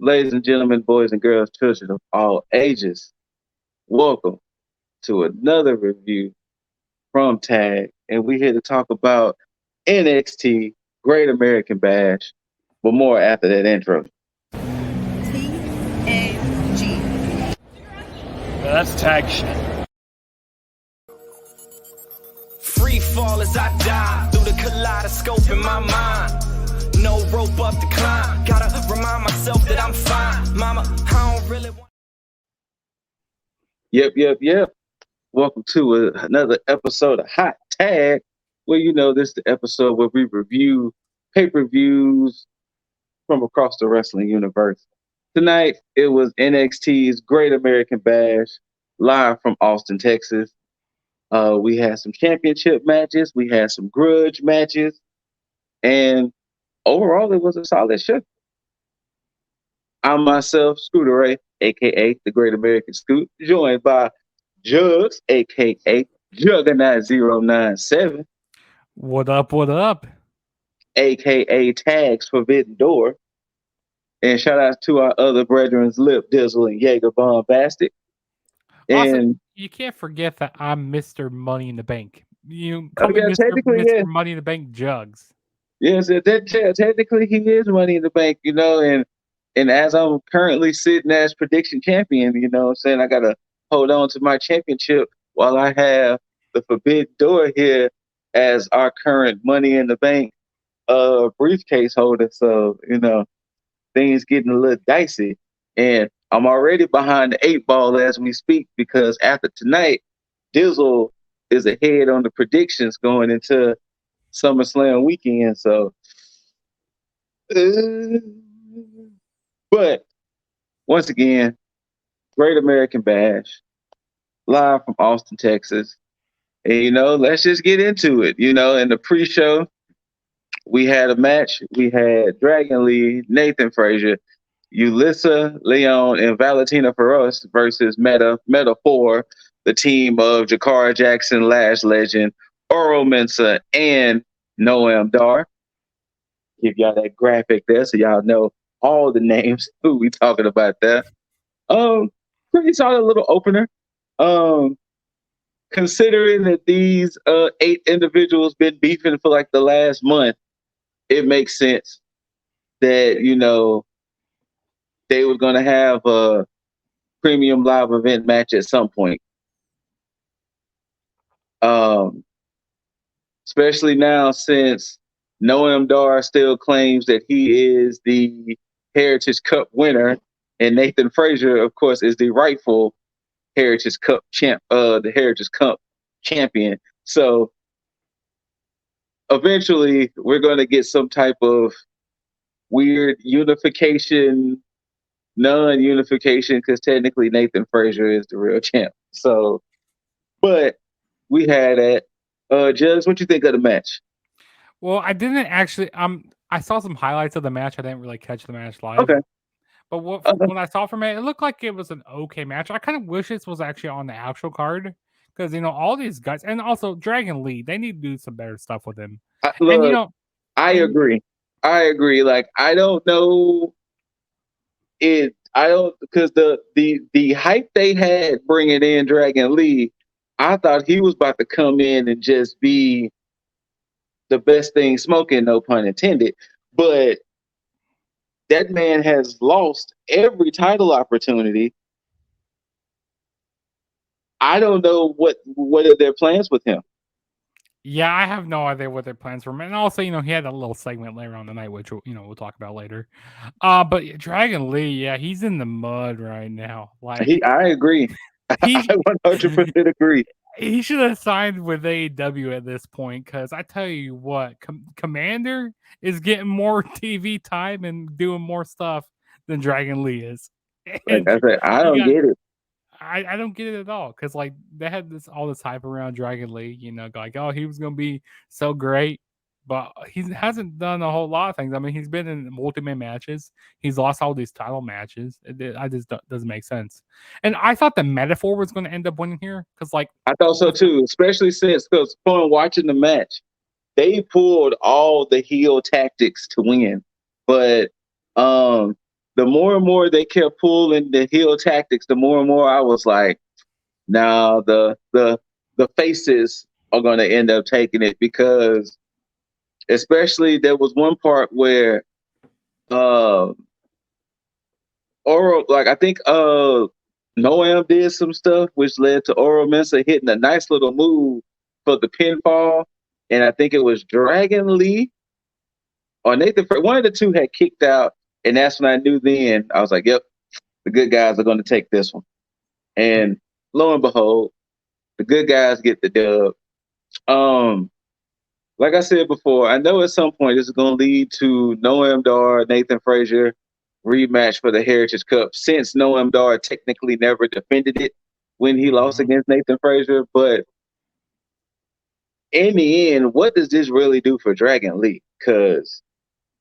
Ladies and gentlemen, boys and girls, children of all ages, welcome to another review from T.A.G. And we're here to talk about NXT Great American Bash, but more after that intro. T.A.G. That's tag shit. Free fall as I die through the kaleidoscope in my mind. No rope up to climb. Gotta remind myself that I'm fine. Mama, I don't really want. Yep. Welcome to another episode of Hot Tag. Well, this is the episode where we review pay-per-views from across the wrestling universe. Tonight, it was NXT's Great American Bash, live from Austin, Texas. We had some championship matches. We had some grudge matches. And overall, it was a solid show. I'm myself, ScooterRay, a.k.a. the Great American Scoot, joined by Juggs, a.k.a. Juggernaut097. What up? A.k.a. T.A.G's Forbidden Door. And shout out to our other brethrens, Lip Dizzle and Jaeger Bombastic. Also, you can't forget that I'm Mr. Money in the Bank. You call me Mr. Money in the Bank Juggs. Yes, technically he is Money in the Bank, and as I'm currently sitting as prediction champion, what I'm saying, I got to hold on to my championship while I have the Forbidden Door here as our current Money in the Bank briefcase holder. So, things getting a little dicey. And I'm already behind the 8 ball as we speak because after tonight, Dizzle is ahead on the predictions going into SummerSlam weekend. So, but once again, Great American Bash, live from Austin, Texas. And, let's just get into it. In the pre-show, we had a match. We had Dragon Lee, Nathan Frazier, Ulyssa Leon, and Valentina Feroz versus Metaphor, the team of Jakara Jackson, Lash Legend, Oro Mensah, and Noam Dar. Give y'all that graphic there so y'all know all the names who we talking about there. Pretty solid little opener. Considering that these 8 individuals been beefing for like the last month, it makes sense that, they were going to have a premium live event match at some point. Especially now since Noam Dar still claims that he is the Heritage Cup winner, and Nathan Frazier, of course, is the rightful Heritage Cup the Heritage Cup champion. So eventually we're going to get some type of weird unification, non-unification, because technically Nathan Frazier is the real champ. So, but we had that. Judge, what you think of the match? Well, I didn't actually. I saw some highlights of the match. I didn't really catch the match live. Okay. But when I saw from it looked like it was an okay match. I kind of wish this was actually on the actual card because all these guys, and also Dragon Lee, they need to do some better stuff with him. I agree. Like, I don't know because the hype they had bringing in Dragon Lee, I thought he was about to come in and just be the best thing smoking, no pun intended. But that man has lost every title opportunity. I don't know what are their plans with him. Yeah, I have no idea what their plans were. And also, he had a little segment later on the night, which we'll talk about later. But Dragon Lee, yeah, he's in the mud right now. Like, I agree. I 100% agree. He should have signed with AEW at this point, because I tell you what, Commander is getting more TV time and doing more stuff than Dragon Lee is. Like I said, I don't get it. I don't get it at all, because like they had all this hype around Dragon Lee, like, oh, he was gonna be so great, but he hasn't done a whole lot of things. I mean, he's been in multi-man matches, he's lost all these title matches. I just doesn't make sense. And I thought the Metaphor was going to end up winning here, because like I thought so too, especially since because upon watching the match, they pulled all the heel tactics to win, but the more and more they kept pulling the heel tactics, the more and more I was like, now the faces are going to end up taking it, because especially there was one part where Oro, like I think Noam did some stuff which led to Oro Mensah hitting a nice little move for the pinfall, and I think it was Dragon Lee or Nathan. One of the two had kicked out, and that's when I knew. Then I was like, "Yep, the good guys are going to take this one." And lo and behold, the good guys get the dub. Like I said before, I know at some point this is going to lead to Noam Dar, Nathan Frazier rematch for the Heritage Cup, since Noam Dar technically never defended it when he lost against Nathan Frazier. But in the end, what does this really do for Dragon Lee? Because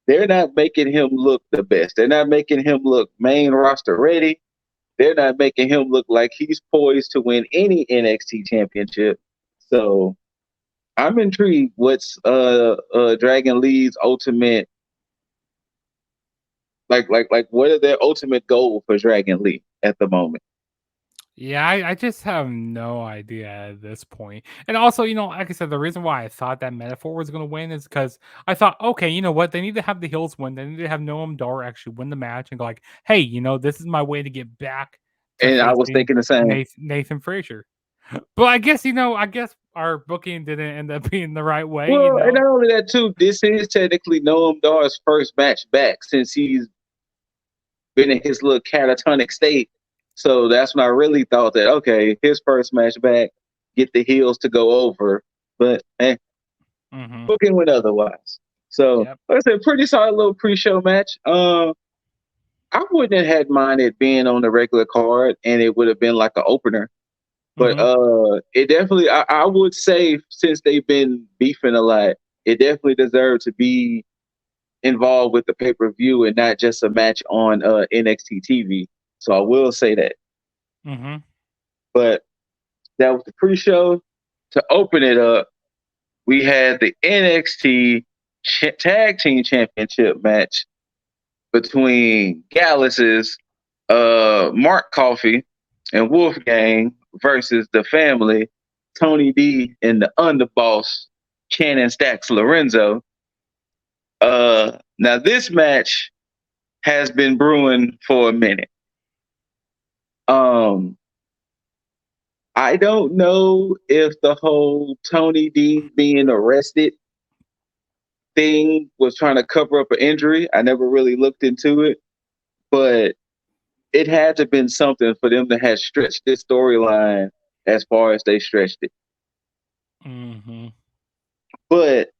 they're not making him look the best. They're not making him look main roster ready. They're not making him look like he's poised to win any NXT championship. So I'm intrigued what's Dragon Lee's ultimate, like what are their ultimate goal for Dragon Lee at the moment? Yeah, I just have no idea at this point. And also, like I said, the reason why I thought that Metaphor was going to win is because I thought, okay, you know what? They need to have the heels win. They need to have Noam Dar actually win the match and go like, hey, this is my way to get back to And I was facing thinking the same. Nathan Frazier. But I guess, I guess our booking didn't end up being the right way, Well, and not only that too, this is technically Noam Dar's first match back since he's been in his little catatonic state. So that's when I really thought that, okay, his first match back, get the heels to go over. But booking went otherwise. So like I said, pretty solid little pre-show match. I wouldn't have had minded being on the regular card, and it would have been like an opener. But it definitely, I would say, since they've been beefing a lot, it definitely deserved to be involved with the pay-per-view and not just a match on NXT TV. So I will say that. But that was the pre-show. To open it up, we had the NXT Tag Team Championship match between Gallus's Mark Coffey and Wolfgang versus the family, Tony D and the underboss, Cannon Stacks Lorenzo. Now this match has been brewing for a minute. I don't know if the whole Tony D being arrested thing was trying to cover up an injury. I never really looked into it, but it had to have been something for them to have stretched this storyline as far as they stretched it. But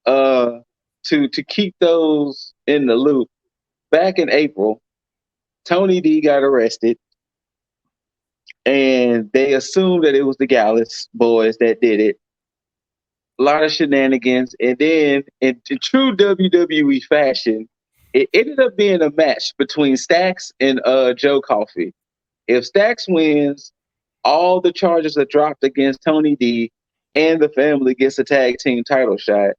to keep those in the loop, back in April, Tony D got arrested, and they assumed that it was the Gallus boys that did it. A lot of shenanigans, and then in true WWE fashion, it ended up being a match between Stacks and Joe Coffey. If Stacks wins, all the charges are dropped against Tony D, and the family gets a tag team title shot.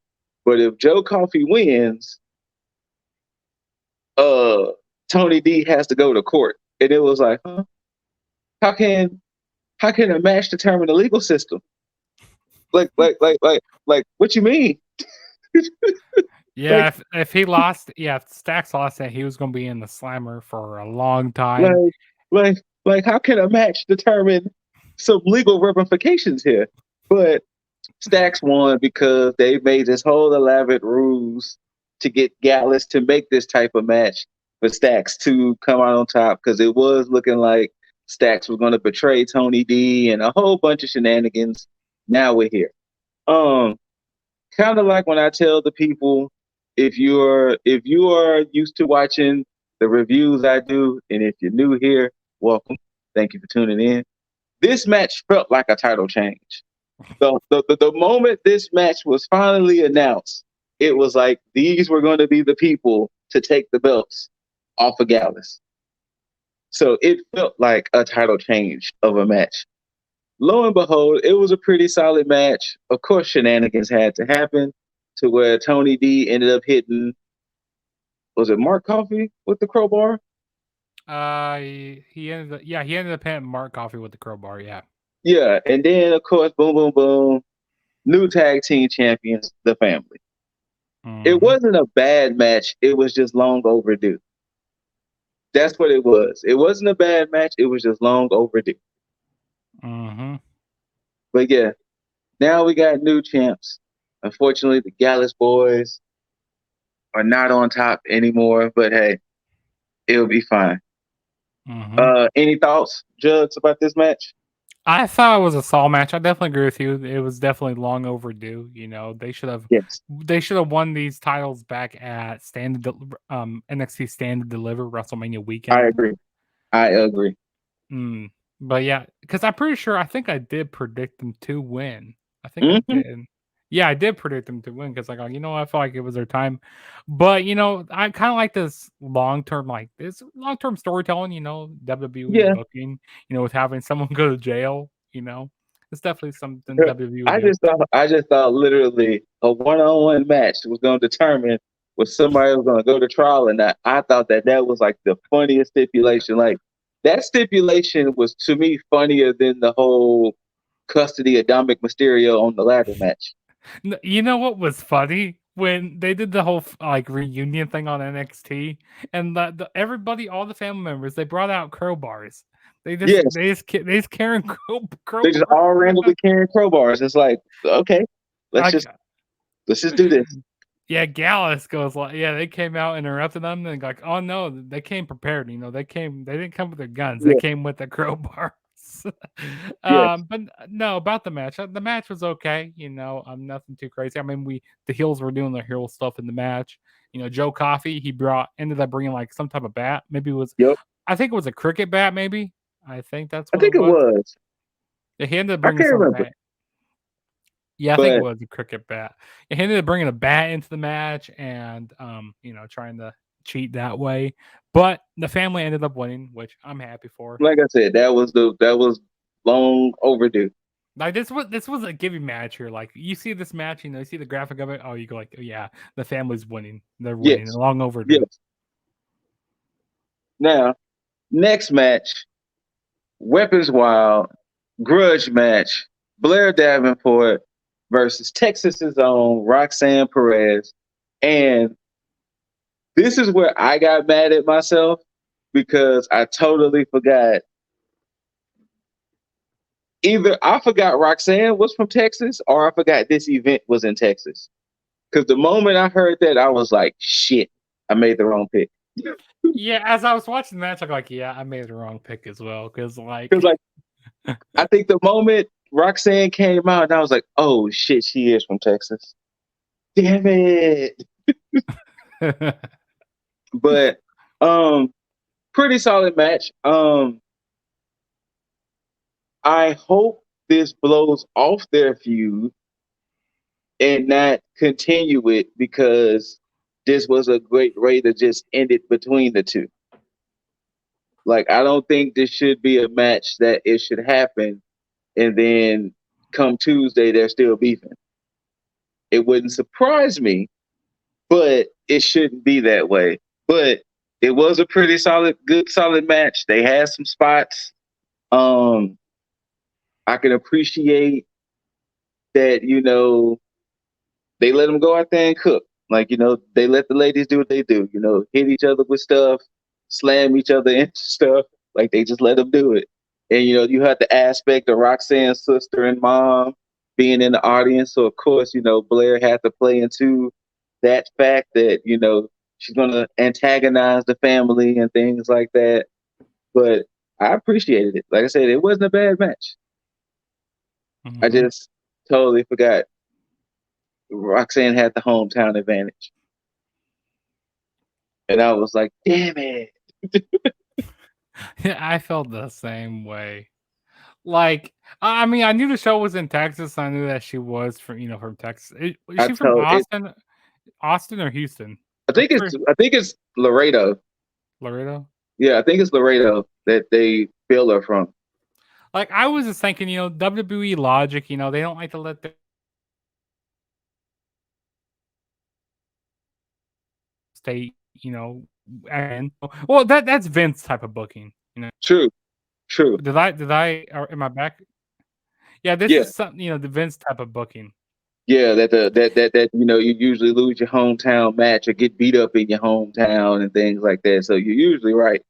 But if Joe Coffey wins, Tony D has to go to court. And it was like, huh? How can a match determine the legal system? Like, what you mean? Yeah, if he lost, if Stacks lost that, he was going to be in the slammer for a long time. Like, how can a match determine some legal ramifications here? But Stacks won because they made this whole elaborate ruse to get Gallus to make this type of match for Stacks to come out on top, because it was looking like Stacks was going to betray Tony D and a whole bunch of shenanigans. Now we're here. Kind of like when I tell the people, if you are used to watching the reviews I do, and if you're new here, welcome. Thank you for tuning in. This match felt like a title change. The moment this match was finally announced, it was like these were going to be the people to take the belts off of Gallus. So it felt like a title change of a match. Lo and behold, it was a pretty solid match. Of course, shenanigans had to happen to where Tony D ended up hitting was it Mark Coffey with the crowbar? He ended up hitting Mark Coffey with the crowbar. Yeah. Yeah, and then of course, boom, boom, boom, new tag team champions, the family. It wasn't a bad match. It was just long overdue. That's what it was. It wasn't a bad match. It was just long overdue. But yeah, now we got new champs. Unfortunately, the Gallus boys are not on top anymore. But hey, it'll be fine. Any thoughts, Juggs, about this match? I thought it was a solid match. I definitely agree with you. It was definitely long overdue. You know, they should have won these titles back at NXT Stand and Deliver WrestleMania weekend. I agree. But yeah, because I think I did predict them to win. I think I did. Yeah, I did predict them to win because I felt like it was their time. But I kind of like this long-term storytelling, WWE booking, with having someone go to jail, it's definitely something WWE I just thought literally a one-on-one match was going to determine if somebody was going to go to trial or not. I thought that was like the funniest stipulation. Like that stipulation was to me funnier than the whole custody of Dominik Mysterio on the ladder match. You know what was funny? When they did the whole reunion thing on NXT, and everybody, all the family members, they brought out crowbars. They just carrying crowbars. They just all randomly carrying crowbars. It's like, okay, let's just do this. Yeah, Gallus goes they came out interrupting them and oh no, they came prepared. They didn't come with their guns. They came with the crowbars. But no, about the match. The match was okay. Nothing too crazy. I mean, the heels were doing their heel stuff in the match. Joe Coffey, he ended up bringing some type of bat. Maybe it was. I think it was a cricket bat. Maybe. I think that's what it was. Yeah, he ended up bringing some bat. Yeah, I think it was a cricket bat. He ended up bringing a bat into the match and trying to cheat that way. But the family ended up winning, which I'm happy for. Like I said, that was long overdue. Like this was a giving match here. Like you see this match, you see the graphic of it. Oh, you go like, oh, yeah, the family's winning. They're winning. Long overdue. Yes. Now, next match, Weapons Wild grudge match. Blair Davenport versus Texas's own Roxanne Perez. And this is where I got mad at myself because I totally forgot. Either I forgot Roxanne was from Texas or I forgot this event was in Texas. Because the moment I heard that, I was like, shit, I made the wrong pick. Yeah, as I was watching the match, I'm like, yeah, I made the wrong pick as well. Because I think the moment Roxanne came out, and I was like, oh shit, she is from Texas. Damn it. But pretty solid match. I hope this blows off their feud and not continue it because this was a great way to just end it between the two. Like, I don't think this should be a match that it should happen and then come Tuesday, they're still beefing. It wouldn't surprise me, but it shouldn't be that way. But it was a pretty solid match. They had some spots. I can appreciate that, they let them go out there and cook. Like, they let the ladies do what they do, hit each other with stuff, slam each other into stuff. Like, they just let them do it. And, you had the aspect of Roxanne's sister and mom being in the audience. So, of course, Blair had to play into that fact that, she's going to antagonize the family and things like that. But I appreciated it. Like I said, it wasn't a bad match. I just totally forgot Roxanne had the hometown advantage. And I was like, damn it. Yeah, I felt the same way. Like, I mean, I knew the show was in Texas. I knew that she was from Texas. Is she from Austin? Austin or Houston? I think it's Laredo. Laredo? Yeah, I think it's Laredo that they bill her from. Like, I was just thinking, WWE logic, they don't like to let the state and well, that's Vince type of booking. True. Did I? Or am I back? Yeah, this Yeah. is something the Vince type of booking. Yeah, that you usually lose your hometown match or get beat up in your hometown and things like that. So you're usually right.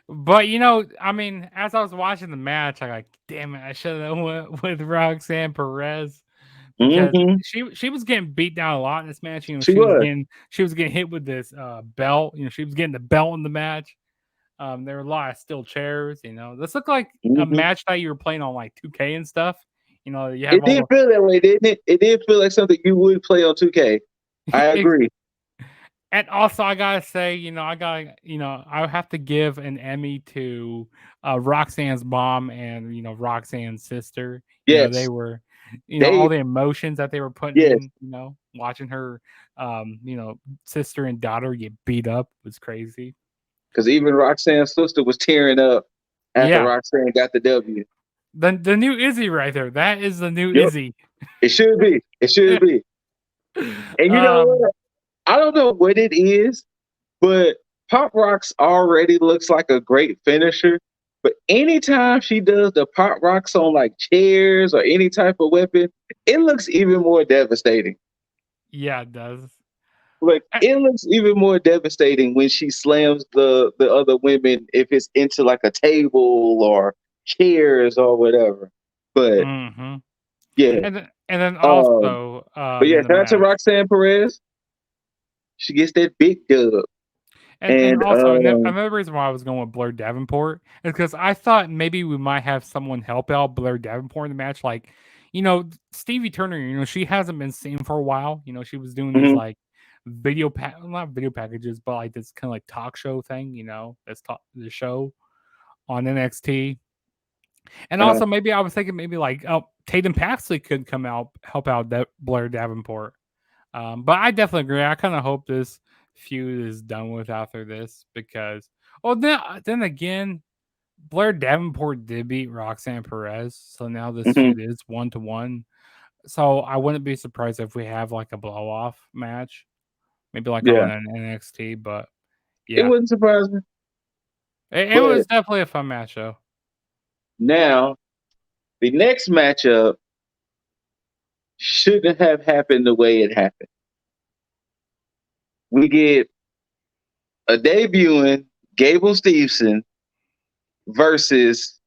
But I mean, as I was watching the match, I like, damn it, I should have went with Roxanne Perez because Mm-hmm. she was getting beat down a lot in this match. She was. She was getting hit with this belt. She was getting the belt in the match. There were a lot of steel chairs. This looked like a Mm-hmm. match that you were playing on like 2K and stuff. You have It all did feel that way, didn't it? It did feel like something you would play on 2K. I the agree. And also, I gotta say, I have to give an Emmy to Roxanne's mom and Roxanne's sister. They Yes. were, They all the emotions that they were putting yes. in. Watching her, sister and daughter get beat up was crazy. Because even Roxanne's sister was tearing up after Yeah, Roxanne got the W. the new Izzy right there. That is the new Yep. Izzy. It should be. It should be. And you know what? I don't know what it is, but Pop Rocks already looks like a great finisher. But anytime she does the Pop Rocks on like chairs or any type of weapon, it looks even more devastating. Yeah, it does. Like it looks even more devastating when she slams the other women if it's into like a table or chairs or whatever. But Mm-hmm. yeah. And then also, but yeah, in the shout out to match. Roxanne Perez. She gets that big dub. And also another reason why I was going with Blair Davenport is because I thought maybe we might have someone help out Blair Davenport in the match, like Stevie Turner. She hasn't been seen for a while. She was doing these like not video packages, but like this kind of like talk show thing. That's the show on NXT. And also maybe I was thinking maybe like Tatum Paxley could come out help out Blair Davenport. But I definitely agree. I kind of hope this feud is done with after this because, then again, Blair Davenport did beat Roxanne Perez, so now this feud is 1-1. So I wouldn't be surprised if we have like a blow off match, maybe like on an NXT. But it yeah, wouldn't surprise me. it was definitely a fun match though. Now, the next matchup shouldn't have happened the way it happened. We get a debuting Gable Steveson versus,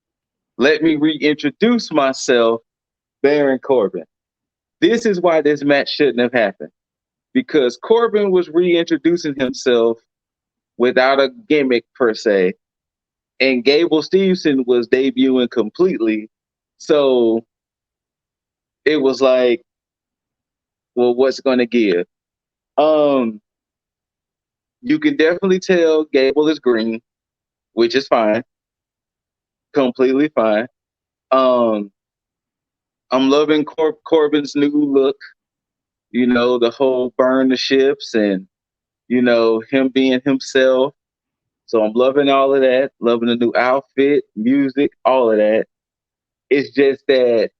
let me reintroduce myself, Baron Corbin. This is why this match shouldn't have happened. Because Corbin was reintroducing himself without a gimmick per se. And Gable Steveson was debuting completely. So it was like, well, what's going to give? You can definitely tell Gable is green, which is fine. Completely fine. I'm loving Corbin's new look. The whole burn the ships and, him being himself. So I'm loving all of that. Loving the new outfit, music, all of that. It's just that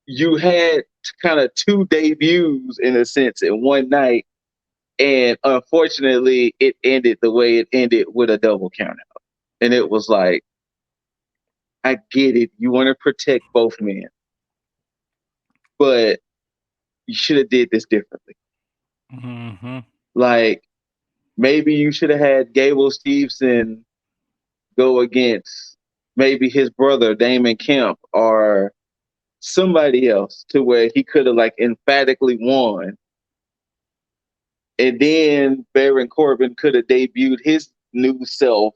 you had kind of two debuts in a sense in one night. And unfortunately, it ended the way it ended with a double count out. And it was like, I get it. You want to protect both men. But you should have did this differently. Mm-hmm. Like, maybe you should have had Gable Steveson go against maybe his brother, Damon Kemp, or somebody else to where he could have like emphatically won. And then Baron Corbin could have debuted his new self.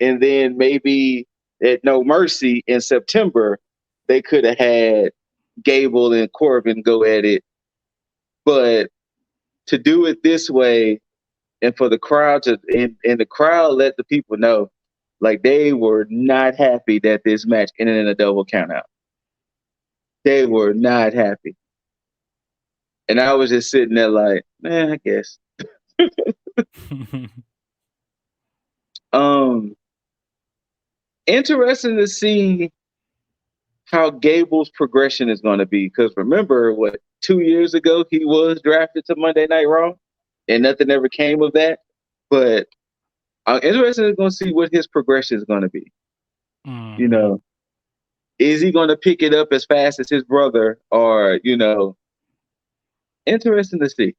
And then maybe at No Mercy in September, they could have had Gable and Corbin go at it. But to do it this way and for the crowd to and the crowd let the people know, like they were not happy that this match ended in a double count out. They were not happy. And I was just sitting there like, man, I guess. Interesting to see how Gable's progression is going to be. Because remember, 2 years ago, he was drafted to Monday Night Raw? and nothing ever came of that. But I'm interested in going to see what his progression is going to be. Mhm. You know, is he going to pick it up as fast as his brother, or interesting to see.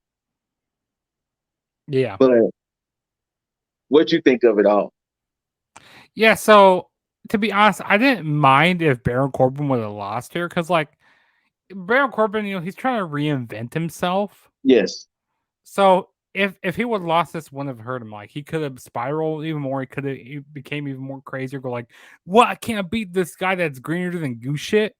Yeah. But what you think of it all? Yeah, so to be honest, I didn't mind if Baron Corbin would have lost here because, like, Baron Corbin, he's trying to reinvent himself. Yes. So if he would have lost this, wouldn't have hurt him. Like, he could have spiraled even more. He became even more crazy. Go like, what? I can't beat this guy that's greener than goose shit.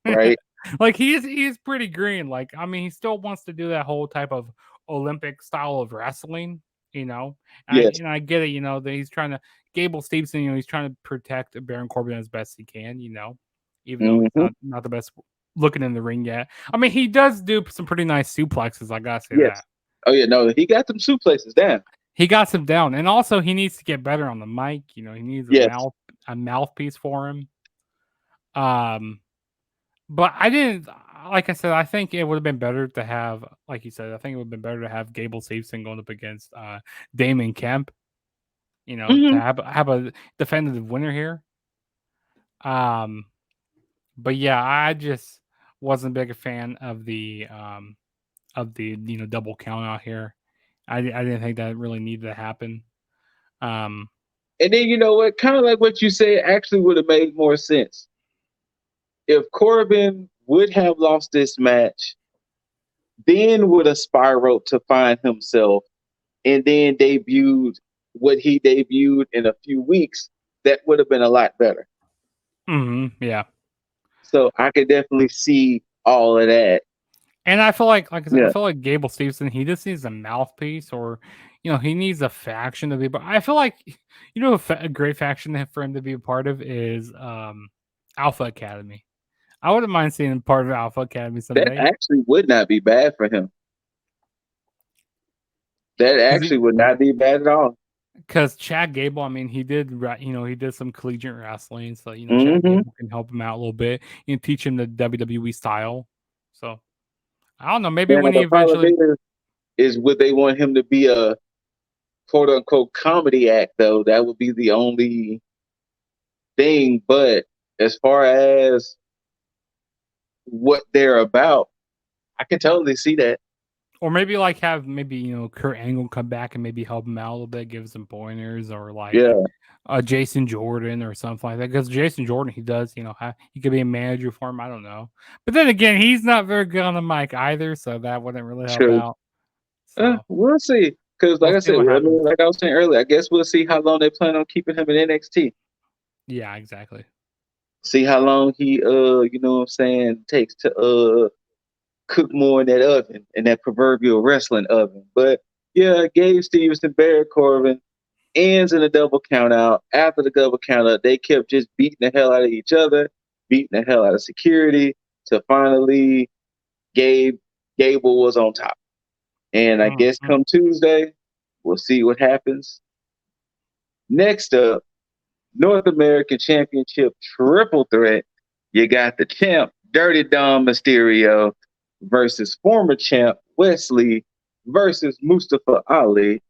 Right. Like he is pretty green. Like, I mean, he still wants to do that whole type of Olympic style of wrestling, Yes. And I get it, that he's trying to Gable Steveson, he's trying to protect Baron Corbin as best he can, even though he's Mhm. not the best looking in the ring yet. I mean, he does do some pretty nice suplexes, I gotta say Yes. that. Oh yeah, no, he got them suplexes down. He got some down, and also he needs to get better on the mic. He needs Yes. a mouthpiece for him. But I didn't, like I said, I think it would have been better to have, like you said, I think it would have been better to have Gable Steveson going up against Damon Kemp, to Mhm. have a definitive winner here. But yeah, I just wasn't a big fan of the double count out here. I didn't think that really needed to happen. And then you know what? Kind of like what you said, actually would have made more sense if Corbin would have lost this match, then would have spiraled to find himself, and then debuted what he debuted in a few weeks. That would have been a lot better. Yeah. So I could definitely see all of that. And I feel like I said, I Yeah. feel like Gable Steveson, he just needs a mouthpiece, or he needs a faction to be. But I feel like a great faction for him to be a part of is Alpha Academy. I wouldn't mind seeing him part of Alpha Academy That someday. actually would not be bad for him. That actually would not be bad at all. Because Chad Gable, I mean, he did some collegiate wrestling, so Chad Mhm. Gable can help him out a little bit, teach him the WWE style. So I don't know, maybe And when he the problem eventually. is would they want him to be a quote unquote comedy act though? That would be the only thing. But as far as what they're about, I can totally see that. Or maybe like have Kurt Angle come back and maybe help him out a little bit, give some pointers, or like Yeah. Jason Jordan or something like that. Because Jason Jordan, he does, he could be a manager for him. I don't know, but then again, he's not very good on the mic either, so that wouldn't really help True. out. So We'll see. Because like we'll I see said, what I happens. mean, like I was saying earlier, I guess we'll see how long they plan on keeping him in NXT. Yeah, exactly. See how long he you know what I'm saying, takes to cook more in that oven, in that proverbial wrestling oven. But yeah, Gabe Steveson, Barry Corbin ends in a double count out. After the double count out, they kept just beating the hell out of each other, beating the hell out of security, to finally Gable was on top. And I guess come Tuesday, we'll see what happens. Next up, North American Championship triple threat. You got the champ, Dirty Dom Mysterio, versus former champ, Wesley, versus Mustafa Ali.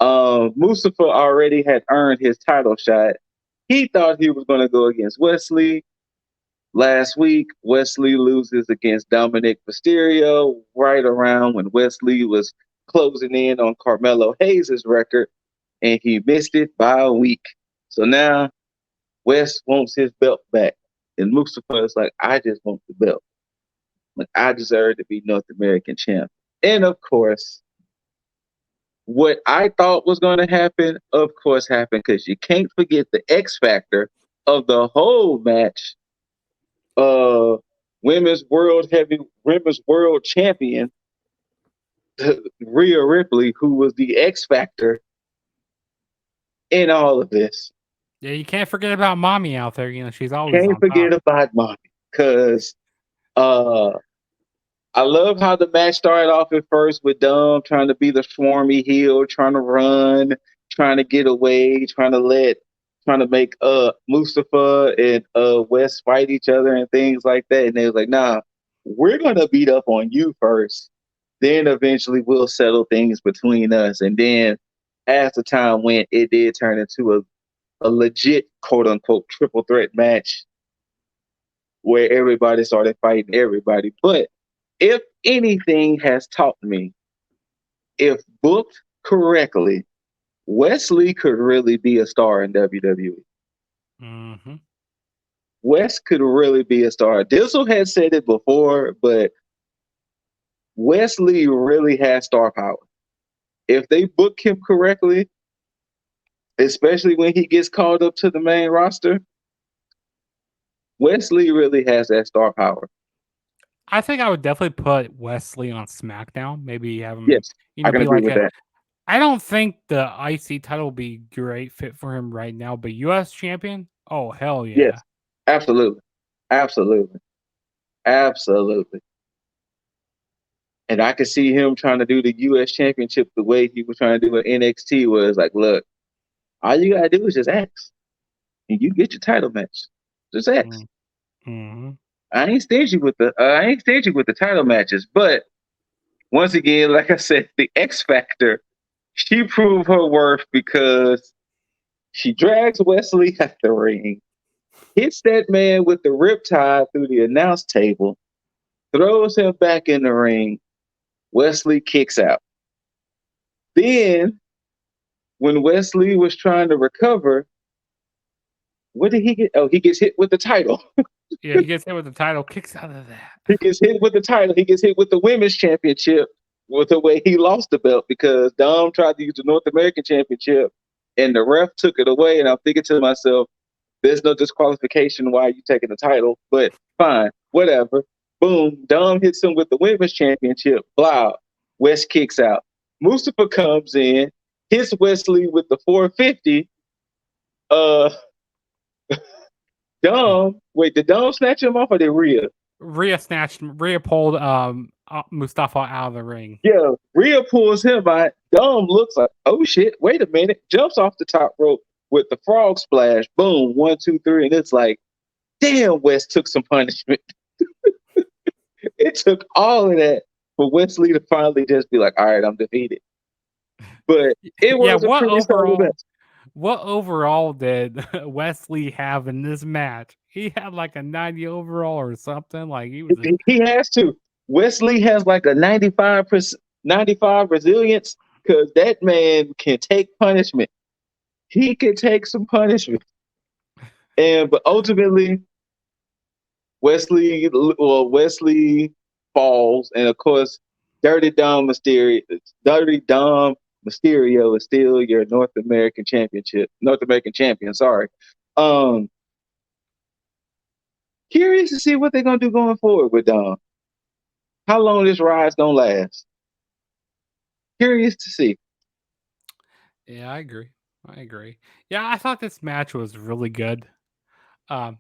Mustafa already had earned his title shot. He thought he was going to go against Wesley. Last week, Wesley loses against Dominik Mysterio right around when Wesley was closing in on Carmelo Hayes' record, and he missed it by a week. So now Wes wants his belt back. And Mustafa is like, I just want the belt. Like, I deserve to be North American champ. And of course, what I thought was going to happen, of course, happened, because you can't forget the X factor of the whole match. Women's world champion, Rhea Ripley, who was the X factor in all of this. Yeah, you can't forget about Mommy out there. She's always Can't on forget top. about Mommy, because I love how the match started off at first with Dom trying to be the swarmy heel, trying to run, trying to get away, trying to make Mustafa and Wes fight each other and things like that. And they was like, nah, we're gonna beat up on you first. then eventually we'll settle things between us. And then as the time went, it did turn into a legit quote unquote triple threat match where everybody started fighting everybody. But if anything has taught me, if booked correctly, Wesley could really be a star in WWE. Mm-hmm. Wes could really be a star. Dizzle had said it before, but Wesley really has star power. If they book him correctly, especially when he gets called up to the main roster, Wesley really has that star power. I think I would definitely put Wesley on SmackDown. Maybe have him, Yes, I can be agree like with that. I don't think the IC title will be great fit for him right now, but US champion? Oh, hell yeah. Yes, absolutely. Absolutely. Absolutely. And I could see him trying to do the US championship the way he was trying to do it NXT, where it's like, look, all you gotta do is just ask. And you get your title match. Just ask. Mm-hmm. I ain't stingy with the title matches, but once again, like I said, the X Factor, she proved her worth because she drags Wesley at the ring, hits that man with the riptide through the announce table, throws him back in the ring. Wesley kicks out. Then, when Wesley was trying to recover, what did he get? Oh, he gets hit with the title. Yeah, he gets hit with the title, kicks out of that. He gets hit with the title. He gets hit with the women's championship with the way he lost the belt because Dom tried to use the North American championship and the ref took it away. And I'm thinking to myself, there's no disqualification. Why are you taking the title? But fine, whatever. Boom. Dom hits him with the women's championship. Blah. West kicks out. Mustafa comes in, hits Wesley with the 450. Dom, wait, did Dom snatch him off or did Rhea? Rhea pulled Mustafa out of the ring. Yeah, Rhea pulls him out. Dom looks like, oh shit, wait a minute. Jumps off the top rope with the frog splash. Boom, 1, 2, 3. And it's like, damn, West took some punishment. It took all of that for Wesley to finally just be like, all right, I'm defeated. But it was a pretty solid match. What overall did Wesley have in this match? He had like a 90 overall or something. Like he has to. Wesley has like a 95 resilience because that man can take punishment. He can take some punishment. But ultimately, Wesley falls, and of course, Dirty Dom Mysterio is still your North American champion. Sorry. Curious to see what they're gonna do going forward with Dom. How long this ride's gonna last? Curious to see. Yeah, I agree. Yeah, I thought this match was really good. I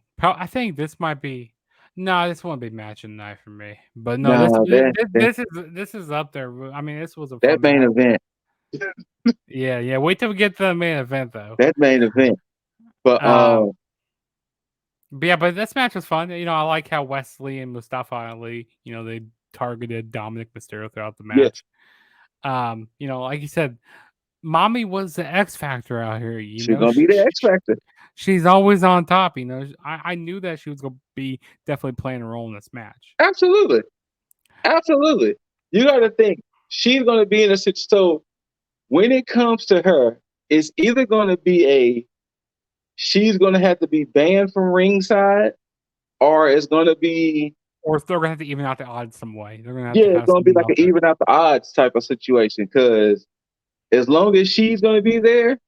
think this might be. No, this won't be match of the night for me. But no, this is up there. I mean, this was a that main event. Yeah. Wait till we get to the main event, though. That main event. But yeah, but this match was fun. You know, I like how Wesley and Mustafa Ali, you know, they targeted Dominik Mysterio throughout the match. Yes. You know, like you said, Mommy was the X Factor out here. She's gonna be the X Factor. She's always on top. You know, I knew that she was gonna be definitely playing a role in this match. Absolutely. You got to think she's gonna be in a situation. So when it comes to her, it's either gonna be she's gonna have to be banned from ringside, or it's gonna be, or they're gonna have to even out the odds some way. They're gonna have it's gonna be like an even out the odds type of situation because. As long as she's going to be there,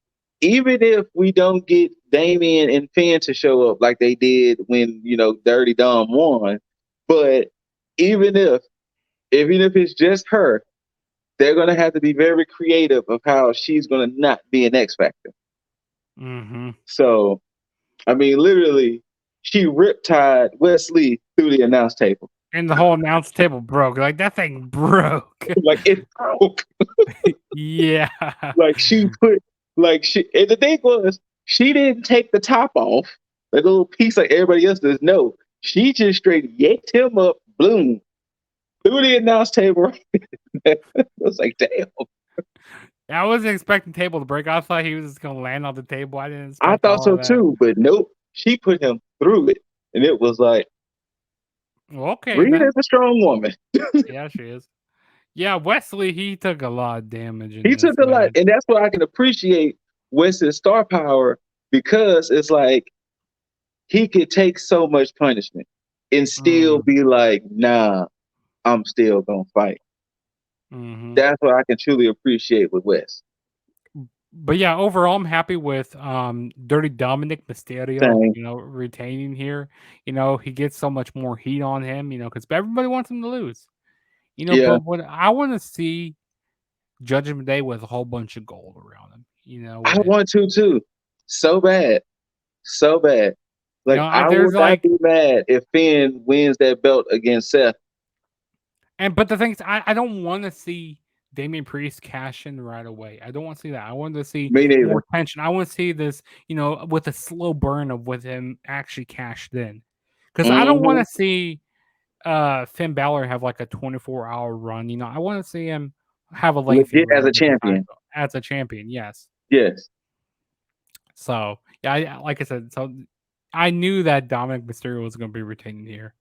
even if we don't get Damien and Finn to show up like they did when, Dirty Dom won, but even if it's just her, they're going to have to be very creative of how she's going to not be an X Factor. Mm-hmm. So, I mean, literally, she riptied Wesley through the announce table. And the whole announce table broke. Like, that thing broke. Like, it broke. Yeah. And the thing was, she didn't take the top off, like a little piece like everybody else does. No, she just straight yanked him up, boom. through the announce table. I was like, damn. I wasn't expecting the table to break. I thought he was just gonna land on the table. I didn't I expect thought all so of that. too, but nope. She put him through it, and it was like, Well, okay, Rita then. is a strong woman. Yeah, she is. Yeah, Wesley, he took a lot of damage in He this took a lot, match. and that's why I can appreciate Wesley's star power, because it's like he could take so much punishment and still be like, nah, I'm still gonna fight. Mm-hmm. That's what I can truly appreciate with Wes. But yeah, overall, I'm happy with Dirty Dominik Mysterio, Same. retaining here. He gets so much more heat on him, because everybody wants him to lose. Yeah. But what I want to see Judgment Day with a whole bunch of gold around him. I want to too. So bad. So bad. Like, I there's would not be mad if Finn wins that belt against Seth. But the thing is, I don't want to see Damian Priest cash in right away. I don't want to see that. I want to see Me neither. more tension. I want to see this, with a slow burn of with him actually cashed in. Because I don't want to see Finn Balor have like a 24-hour run. I want to see him have a lengthy Legit run as a with the champion. title. As a champion, yes. Yes. So yeah, like I said, so I knew that Dominik Mysterio was going to be retaining here.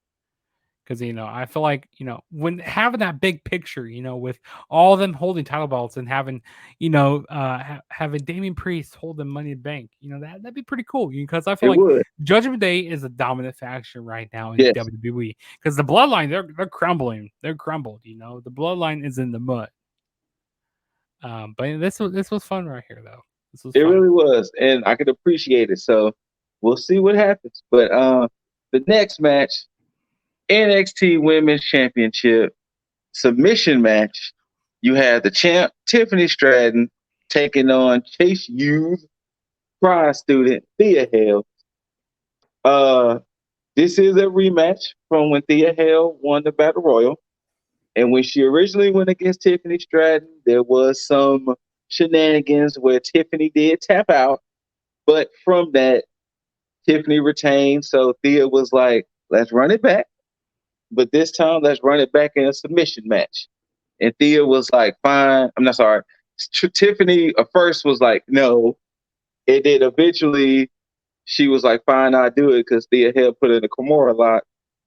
Because I feel like when having that big picture, with all of them holding title belts and having having Damian Priest hold the Money in the Bank, that'd be pretty cool. Because I feel It would. Judgment Day is a dominant faction right now in Yes. WWE. Because the Bloodline, they're crumbling, they're crumbled. The Bloodline is in the mud. But this was fun right here, though. This was It fun. really was, and I could appreciate it. So we'll see what happens. But the next match, NXT Women's Championship submission match. You had the champ Tiffany Stratton taking on Chase U's prize student Thea Hale. This is a rematch from when Thea Hale won the Battle Royal. And when she originally went against Tiffany Stratton, there was some shenanigans where Tiffany did tap out. But from that, Tiffany retained. So Thea was like, let's run it back. But this time, let's run it back in a submission match. And Thea was like, fine. I'm not sorry. Tiffany at first was like, no. And then eventually she was like, fine, I'll do it, because Thea had put in a Kimura lock.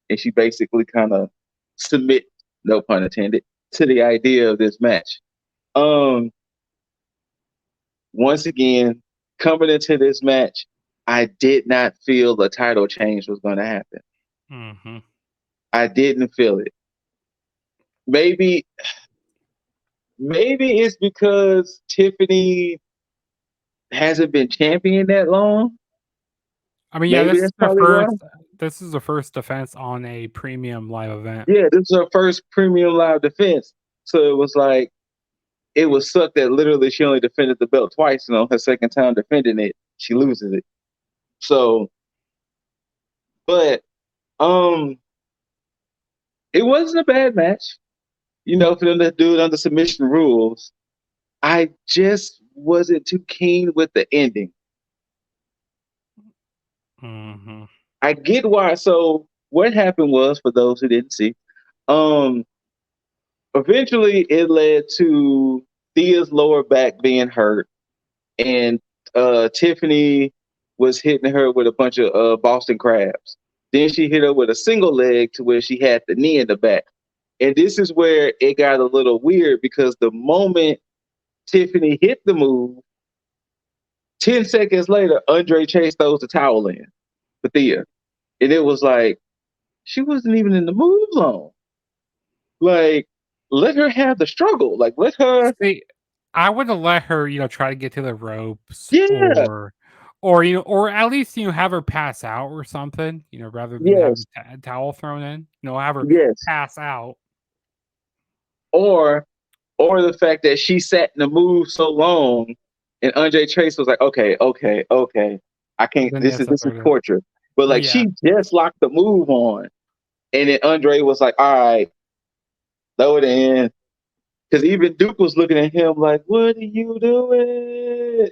And she basically kind of submit, no pun intended, to the idea of this match. Once again, coming into this match, I did not feel a title change was going to happen. Mm-hmm. I didn't feel it. Maybe it's because Tiffany hasn't been champion that long. I mean, yeah, Maybe this is the first defense on a premium live event. Yeah, this is her first premium live defense. So it was like, it was suck that literally she only defended the belt twice, and on her second time defending it, she loses it. So, but it wasn't a bad match, for them to do it under submission rules. I just wasn't too keen with the ending. Mm-hmm. I get why. So what happened was, for those who didn't see, eventually it led to Thea's lower back being hurt, and Tiffany was hitting her with a bunch of Boston crabs. Then she hit her with a single leg to where she had the knee in the back. And this is where it got a little weird, because the moment Tiffany hit the move, 10 seconds later, Andre Chase throws the towel in for Thea. And it was like, she wasn't even in the move zone. Like, let her have the struggle. Like, let her. See, I would have let her, try to get to the ropes. Yeah. Or at least, have her pass out or something, rather than have the towel thrown in. Have her pass out. Or the fact that she sat in the move so long, and Andre Chase was like, okay, I can't. Then This is torture. But like, Yeah. she just locked the move on, and then Andre was like, all right, throw it in. Because even Duke was looking at him like, what are you doing?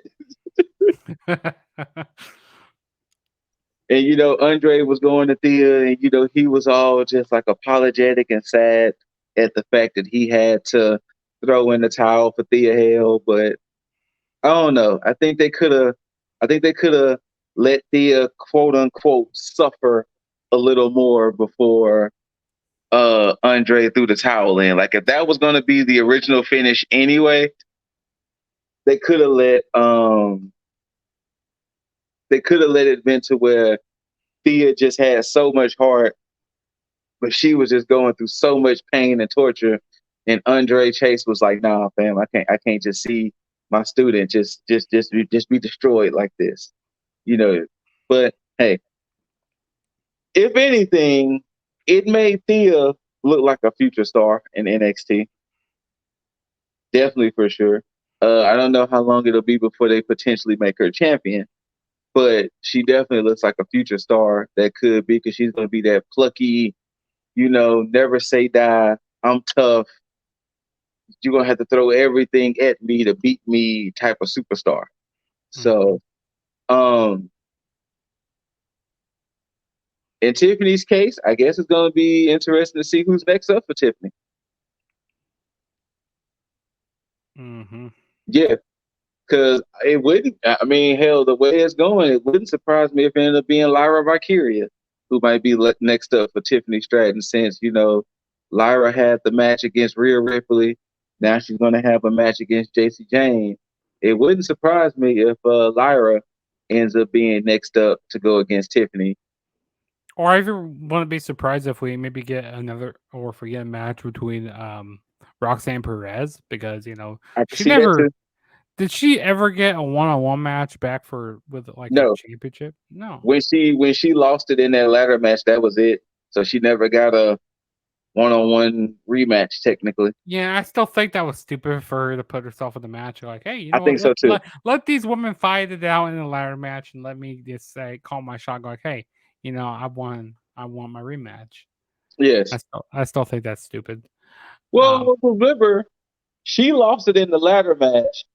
And Andre was going to Thea, and he was all just like apologetic and sad. at the fact that he had to throw in the towel for Thea Hale, but I don't know. I think they could have let Thea quote unquote suffer a little more before Andre threw the towel in. Like if that was gonna be the original finish anyway, they could have let it been to where Thea just had so much heart, but she was just going through so much pain and torture. And Andre Chase was like, "Nah, fam, I can't just see my student just be destroyed like this." You know. But hey, if anything, it made Thea look like a future star in NXT. Definitely for sure. I don't know how long it'll be before they potentially make her champion, but she definitely looks like a future star that could be, because she's going to be that plucky, never say die. I'm tough. You're going to have to throw everything at me to beat me type of superstar. So, in Tiffany's case, I guess it's going to be interesting to see who's next up for Tiffany. Yeah, because it wouldn't. I mean, hell, the way it's going, it wouldn't surprise me if it ended up being Lyra Valkyria, who might be next up for Tiffany Stratton, since Lyra had the match against Rhea Ripley. Now she's going to have a match against JC Jane. It wouldn't surprise me if Lyra ends up being next up to go against Tiffany. Or I even wouldn't be surprised if we maybe get another, or if we get a match between Roxanne Perez, because she never did she ever get a one-on-one match back with like a championship? No. When she lost it in that ladder match, that was it. So she never got a one-on-one rematch technically. Yeah, I still think that was stupid for her to put herself in the match. Like, hey, I think so too. Let these women fight it out in a ladder match, and let me just call my shot. Like, hey, I want my rematch. Yes, I still think that's stupid. Well, remember, she lost it in the ladder match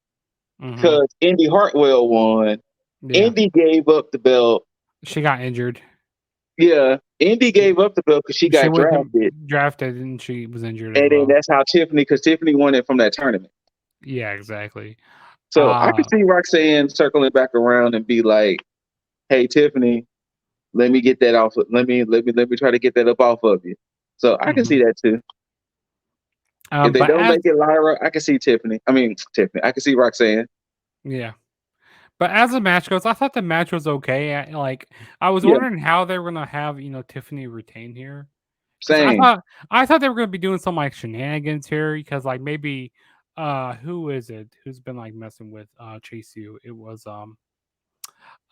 because Indy Hartwell won. Yeah. Indy gave up the belt. She got injured. Yeah, Indy gave up the belt because she got drafted, and she was injured. And then that's how because Tiffany won it from that tournament. Yeah, exactly. So I could see Roxanne circling back around and be like, "Hey, Tiffany, let me get that off. Let me try to get that up off of you." So I can see that too. If they don't make it Lyra, I can see Tiffany. I can see Roxanne. Yeah. But as the match goes, I thought the match was okay. I was wondering how they were gonna have Tiffany retain here. Same. I thought they were gonna be doing some like shenanigans here, because like maybe who is it who's been like messing with Chase U? It was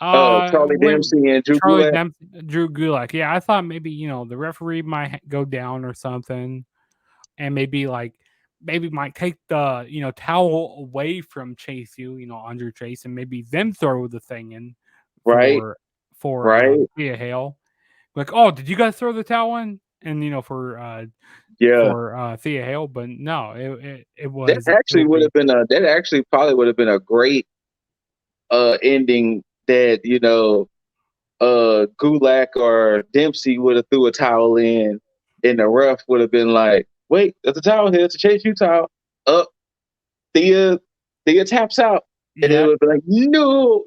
Charlie Dempsey and Drew Gulak. Yeah, I thought maybe the referee might go down or something, and maybe might take the towel away from Chase U, under Chase, and maybe them throw the thing in for Thea Hale. Like, oh, did you guys throw the towel in? And for Thea Hale, but no, it was that actually probably would have been a great ending, that Gulak or Dempsey would have threw a towel in, and the ref would have been like, "Wait, there's a towel here. It's a Chase U towel." Thea taps out, and it would be like, "No,"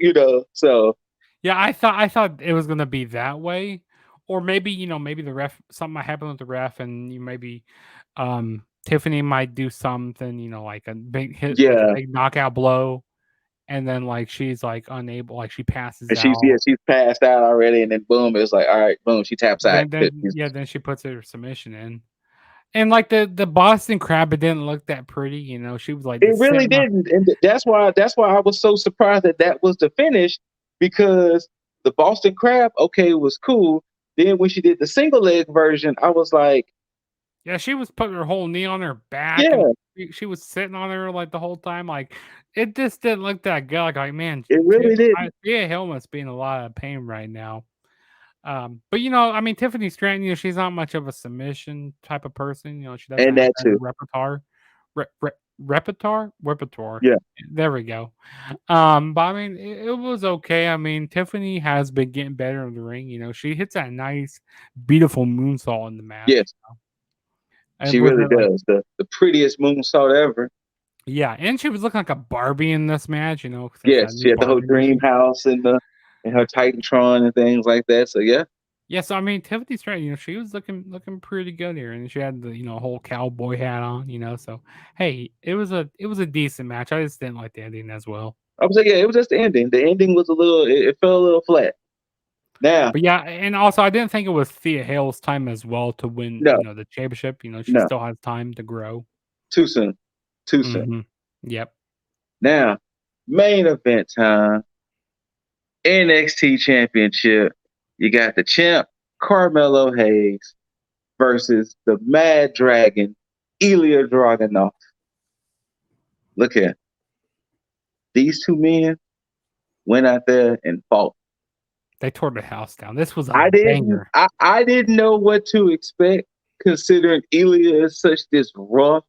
So yeah, I thought it was gonna be that way, or maybe maybe the ref, something might happen with the ref, and maybe Tiffany might do something, like a big hit, like a big knockout blow. And then she's unable, she passes and out. She's passed out already, and then boom, it's like, all right, boom, she taps out. Then she puts her submission in. And the Boston Crab, it didn't look that pretty, She was like, it really didn't, and that's why I was so surprised that was the finish, because the Boston Crab, was cool. Then when she did the single leg version, I was like, yeah, she was putting her whole knee on her back. Yeah, and she was sitting on her the whole time. It just didn't look that good. Like man, it really didn't. Yeah, Hill must be in a lot of pain right now. But Tiffany Stratton, she's not much of a submission type of person. She doesn't have that repertoire. Repertoire. Yeah, there we go. But it was okay. Tiffany has been getting better in the ring. She hits that nice, beautiful moonsault in the match. Yes. She really does. The prettiest moonsault ever. Yeah, and she was looking like a Barbie in this match, Yes, she had the whole dream house and her Titantron and things like that. So yeah. Yeah, so I mean, Tiffany Stratton, she was looking pretty good here, and she had the whole cowboy hat on, So hey, it was a decent match. I just didn't like the ending as well. I would say yeah, it was just the ending. The ending was it fell a little flat. Now, but yeah, and also I didn't think it was Thea Hale's time as well to win, the championship. She still has time to grow. Too soon. Too soon. Mm-hmm. Yep. Now, main event time. NXT Championship. You got the champ, Carmelo Hayes, versus the Mad Dragon, Ilja Dragunov. Look here. These two men went out there and fought. They tore the house down. This was a banger. I didn't know what to expect, considering Ilja is such this rough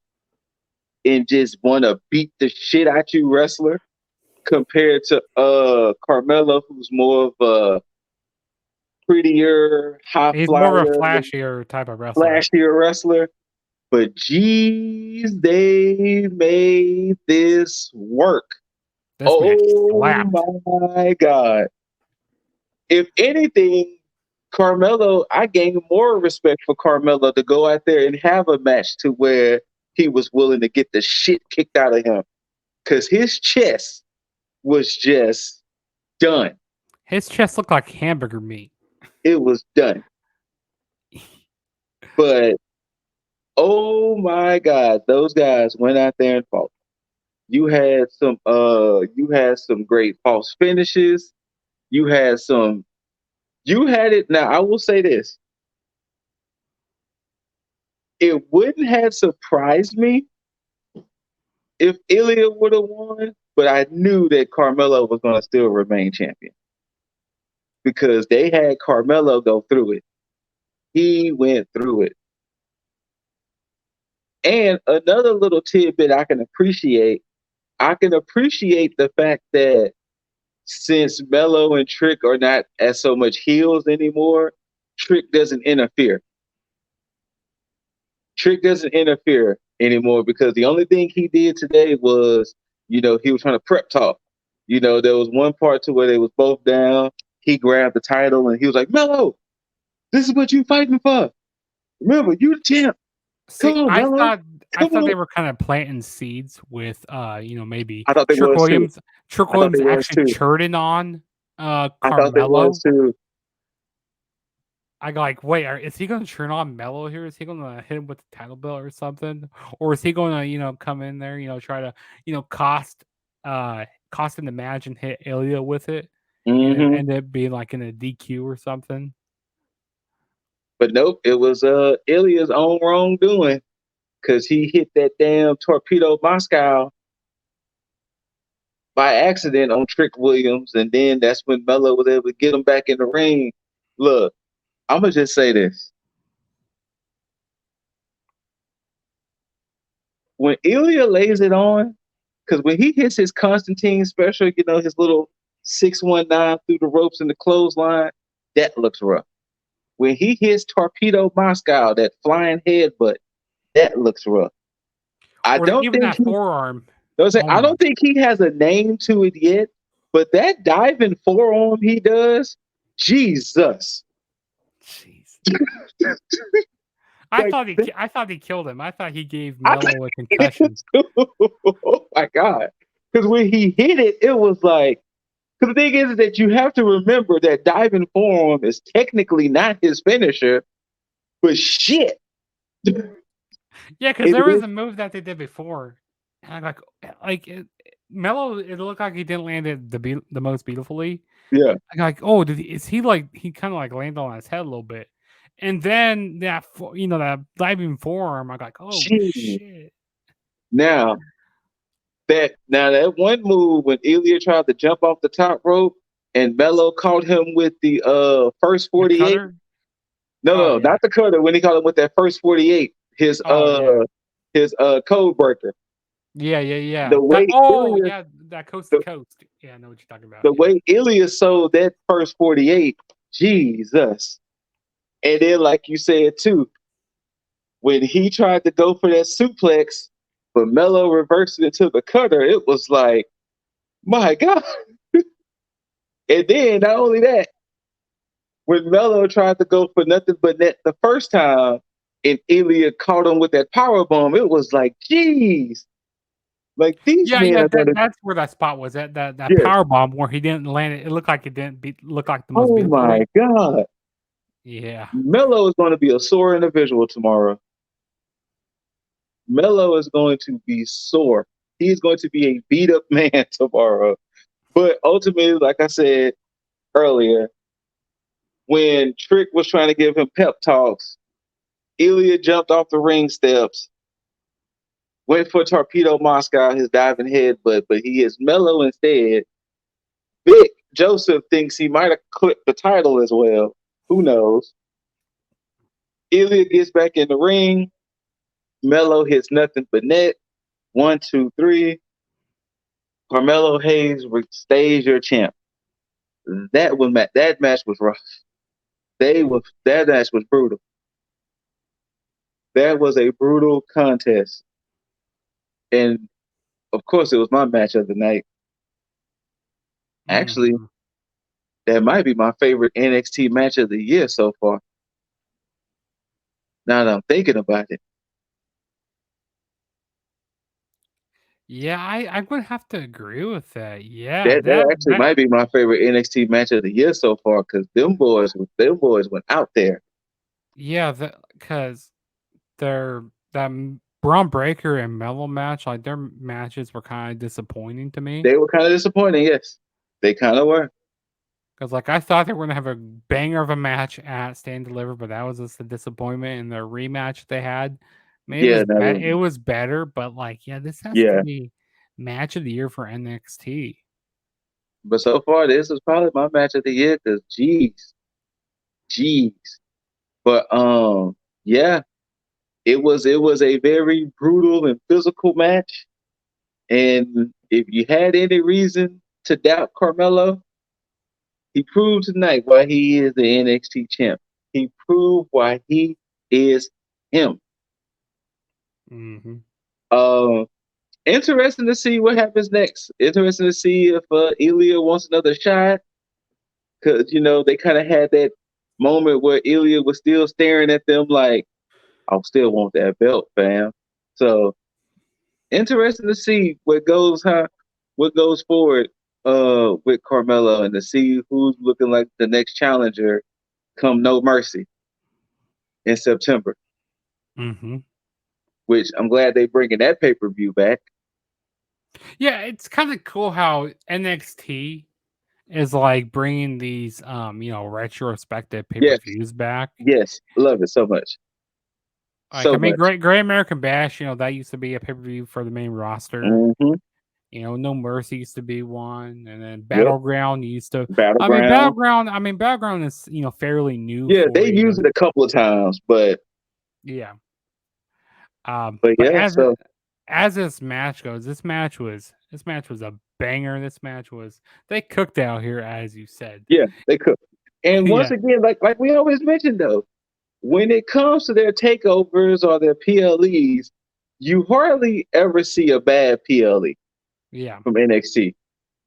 and just want to beat the shit out you wrestler, compared to Carmelo, who's more of a prettier, high He's flyer, more of a flashier type of wrestler. But geez, they made this work. My God. If anything, Carmelo, I gained more respect for Carmelo to go out there and have a match to where he was willing to get the shit kicked out of him. Because his chest was just done. His chest looked like hamburger meat. It was done. But, oh my God, those guys went out there and fought. You had some great false finishes. You had it. Now, I will say this. It wouldn't have surprised me if Ilja would have won, but I knew that Carmelo was going to still remain champion because they had Carmelo go through it. He went through it. And another little tidbit I can appreciate the fact that since Melo and Trick are not as so much heels anymore, Trick doesn't interfere. Trick doesn't interfere anymore because the only thing he did today was, he was trying to prep talk. There was one part to where they was both down. He grabbed the title and he was like, Melo, this is what you fighting for. Remember, you the champ. See, I thought they were kind of planting seeds with, maybe I thought they Trick Williams. Too. Trick Williams actually cheering on Carmelo. I thought they was too. I go like, wait, is he going to turn on Melo here? Is he going to hit him with the title belt or something, or is he going to, come in there, try to, cost him the match and hit Ilja with it, and end up being like in a DQ or something? But nope, it was Ilja's own wrongdoing because he hit that damn torpedo Moscow by accident on Trick Williams, and then that's when Melo was able to get him back in the ring. Look, I'm gonna just say this: when Ilja lays it on, because when he hits his Constantine special, his little 619 through the ropes and the clothesline, that looks rough. When he hits Torpedo Moscow, that flying headbutt, that looks rough. I don't think that forearm. I don't think he has a name to it yet, but that diving forearm he does, Jesus. I thought he killed him. I thought he gave Melo a concussion. Oh my God! Because when he hit it, it was like. Because the thing is that you have to remember that diving forearm is technically not his finisher, but shit. Yeah, because there was a move that they did before, and I'm like Melo, it looked like he didn't land it the most beautifully. Yeah. I'm like, oh, he kind of like landed on his head a little bit, and then that diving forearm, I'm like, oh shit. Now that one move when Ilja tried to jump off the top rope and Melo caught him with the first 48. No, not the cutter. When he caught him with that first 48, his code breaker. Yeah. The way that coast to coast. Yeah, I know what you're talking about. The way Ilja sold that first 48, Jesus. And then, like you said too, when he tried to go for that suplex, but Melo reversed it into the cutter, it was like, my God. And then not only that, when Melo tried to go for nothing but net the first time, and Ilja caught him with that power bomb, it was like, geez, like these men are gonna. That's where that spot was at. That Yes. power bomb where he didn't land it. It looked like it didn't look like the most Oh beautiful my way. God. Yeah. Melo is going to be a sore individual tomorrow. Melo is going to be sore. He is going to be a beat up man tomorrow. But ultimately, like I said earlier, when Trick was trying to give him pep talks, Ilja jumped off the ring steps, went for Torpedo Moscow, his diving head, but he is Melo instead. Vic Joseph thinks he might have clipped the title as well. Who knows? Ilja gets back in the ring. Melo hits nothing but net. 1, 2, 3. Carmelo Hayes stays your champ. That match was rough. That match was brutal. That was a brutal contest. And of course it was my match of the night. Actually, that might be my favorite NXT match of the year so far. Now that I'm thinking about it. Yeah, I would have to agree with that. Yeah, That actually might be my favorite NXT match of the year so far, because them boys went out there. Yeah, because that Braun Breaker and Melo match, like their matches were kind of disappointing to me. They were kind of disappointing, yes. They kind of were. Because like I thought they were gonna have a banger of a match at Stand Deliver, but that was just a disappointment in their rematch they had. Maybe it was better, but like this has to be match of the year for NXT. But so far, this is probably my match of the year because jeez. But yeah, it was a very brutal and physical match. And if you had any reason to doubt Carmelo, he proved tonight why he is the NXT champ. He proved why he is him. Interesting to see what happens next. Interesting to see if Ilja wants another shot. Because, they kind of had that moment where Ilja was still staring at them like, I still want that belt, fam. So, interesting to see what goes forward with Carmelo, and to see who's looking like the next challenger come No Mercy in September. Which I'm glad they bringing that pay-per-view back. Yeah, it's kind of cool how NXT is like bringing these retrospective pay-per-views back. Yes, love it so much. Like Great American Bash, that used to be a pay-per-view for the main roster. No Mercy used to be one, and then Battleground used to. Battleground is fairly new. Yeah, they used it a couple of times, but yeah. But yeah, as this match goes, this match was a banger. They cooked out here, as you said. Yeah, they cooked. And once again, like we always mentioned though, when it comes to their takeovers or their PLEs, you hardly ever see a bad PLE. From NXT.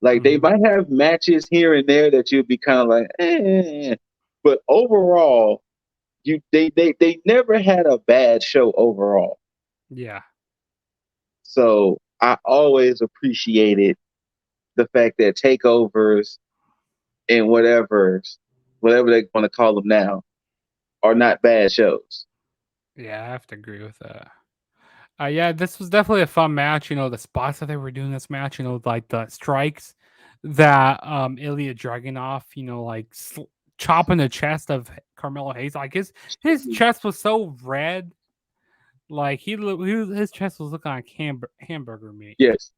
Like they might have matches here and there that you'd be kind of like, but overall, they never had a bad show overall. Yeah. So I always appreciated the fact that takeovers and whatever they want to call them now are not bad shows. Yeah, I have to agree with that. Yeah, this was definitely a fun match. The spots that they were doing this match, like the strikes that Ilja Dragunov, like chopping the chest of Carmelo Hayes. Like his chest was so red, like his chest was looking like hamburger meat. Yes.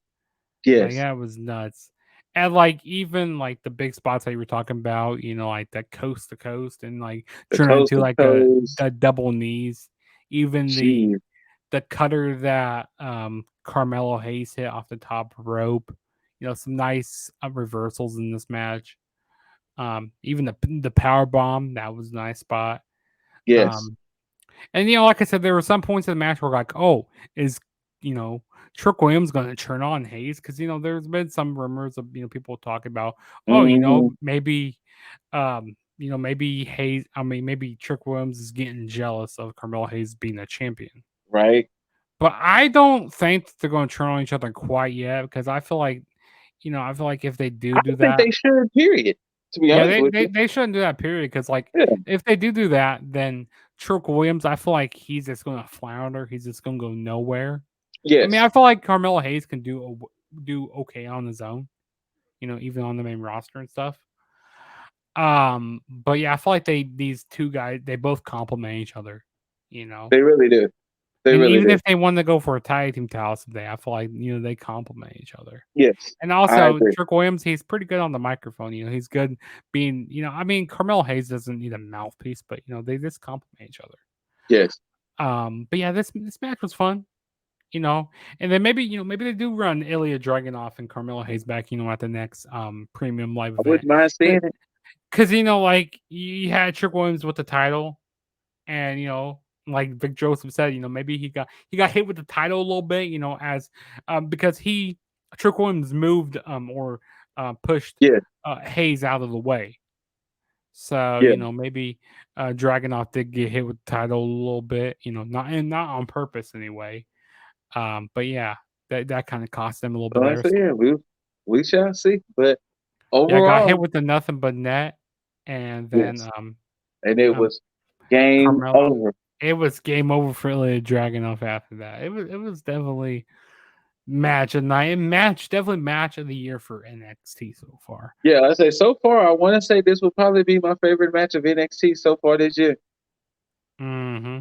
Like that was nuts. And like even like the big spots that you were talking about, like that coast to coast and like turning into like the double knees. Even the cutter that Carmelo Hayes hit off the top rope. Some nice reversals in this match. Even the power bomb, that was a nice spot. Yes. And like I said, there were some points in the match where like, oh, is Trick Williams going to turn on Hayes? Because there's been some rumors of people talking about, oh, Mhm. maybe, maybe Hayes. I mean, maybe Trick Williams is getting jealous of Carmelo Hayes being a champion. Right. But I don't think they're going to turn on each other quite yet because I feel like, if they do I don't think that, they should. Period. To be yeah, honest with you. they shouldn't do that. Period. Because Yeah. if they do that, then Trick Williams, I feel like he's just going to flounder. He's just going to go nowhere. I mean, Yes. I feel like Carmelo Hayes can do okay on his own, even on the main roster and stuff. But yeah, I feel like these two guys, they both complement each other, They really do. They and really even do. if they want to go for a tag team title someday, I feel like they complement each other. Yes. And I also, agree. Trick Williams, he's pretty good on the microphone. He's good being, I mean, Carmelo Hayes doesn't need a mouthpiece, but they just complement each other. Yes. But yeah, this match was fun. And then maybe they do run Ilja Dragunov and Carmelo Hayes back, at the next premium live I event. wouldn't mind seeing it. Because like you had Trick Williams with the title, and like Vic Joseph said, maybe he got hit with the title a little bit, as because Trick Williams moved or pushed Yeah. Hayes out of the way. So Yeah. maybe Dragunov did get hit with the title a little bit, not on purpose anyway. But yeah, that kind of cost them a little bit there. So yeah, we shall see. But Yeah, I got hit overall, with the nothing but net, and then yes. And it was game Carmelo. over. It was game over for Ilya Dragunov after that. It was definitely match of night and definitely match of the year for NXT so far. Yeah, I say so far. I want to say this will probably be my favorite match of NXT so far this year. Mm-hmm.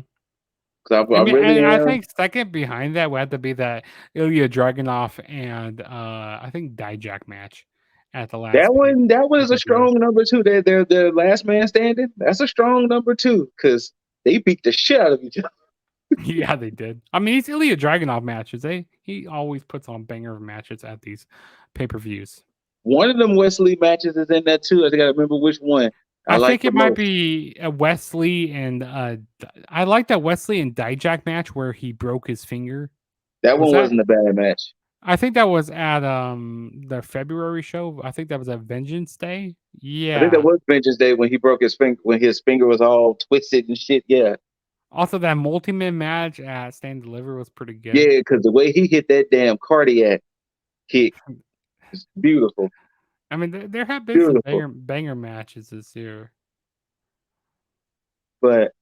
Because I I mean, really and I am. think second behind that would have to be that Ilya Dragunov and I think Dijak match at the last That one is a pay-per-view. strong number two. They're last man standing. That's a strong number two because they beat the shit out of each other. Yeah, they did. I mean, it's Ilya Dragunov matches. He always puts on banger matches at these pay-per-views. One of them Wesley matches is in that too. I gotta remember which one. I like think the it might most. be a Wesley and I like that Wesley and Dijak match where he broke his finger. That Was one that? wasn't a bad match. I think that was at the February show. I think that was at Vengeance Day. I think that Yeah. was Vengeance Day when he broke his finger when his finger was all twisted and shit. Yeah. Also, that multi-man match at Stand Deliver was pretty good. Yeah, because the way he hit that damn cardiac kick is beautiful. I mean, there have been some banger matches this year. But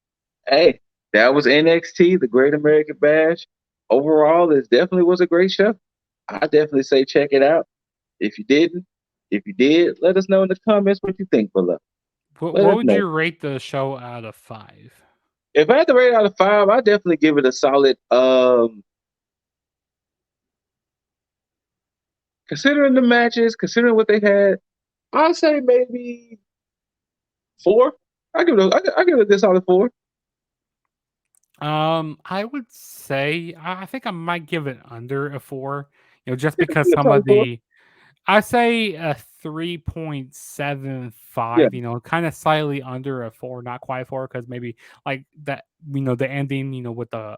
hey, that was NXT, the Great American Bash. Overall, it definitely was a great show. I definitely say check it out. If you didn't, if you did, let us know in the comments what you think below. What Let us would know. you rate the show out of 5? If I had to rate it out of 5, I'd definitely give it a solid considering the matches, considering what they had, I'd say maybe 4. I give it a good solid 4. I would say I think I might give it under a 4. Just Yeah, because good some of solid 4. the I say a 3.75, Yeah. kind of slightly under a 4, not quite 4, because maybe like that, the ending, with the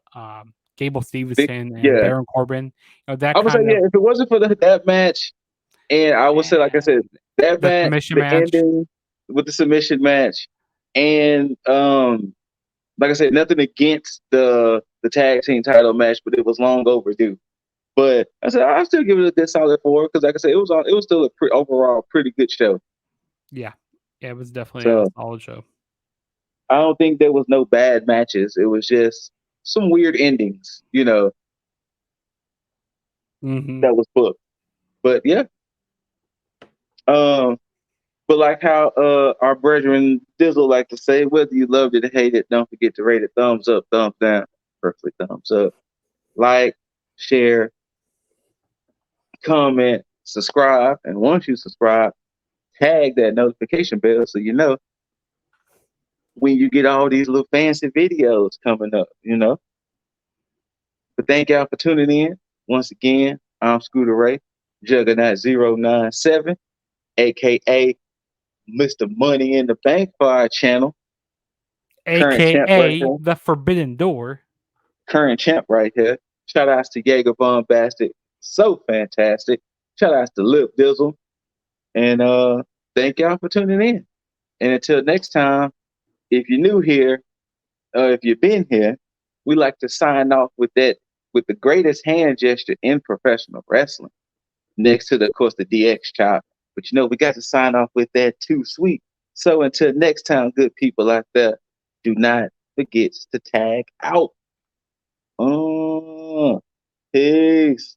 Gable Steveson and Yeah. Baron Corbin, that I would say, kind yeah, of if it wasn't for that match, and I would say, like I said, that the match, submission the match. ending with the submission match, and like I said, nothing against the tag team title match, but it was long overdue. But I said I still give it a good solid 4 because, like I said, it was still a overall pretty good show. Yeah, it was definitely a So solid show. I don't think there was no bad matches. It was just some weird endings, Mm-hmm. that was booked. But yeah, but like how our brethren Dizzle like to say, whether you loved it or hated it, don't forget to rate it thumbs up, thumbs down, preferably thumbs up. Like, share, comment, subscribe, and once you subscribe, tag that notification bell so you know when you get all these little fancy videos coming up, But thank y'all for tuning in. Once again, I'm ScooterRay, Juggernaut097, aka Mr. Money in the Bank for our channel. Current champ right aka here. the Forbidden Door. Current champ right here. Shout outs to Jaeger Von Bastard. So fantastic. Shout outs to Lip Dizzle. And thank y'all for tuning in. And until next time, if you're new here, if you've been here, we like to sign off with the greatest hand gesture in professional wrestling. Next to of course the DX chop. But we got to sign off with that too, sweet. So until next time, good people out there, do not forget to tag out. Peace.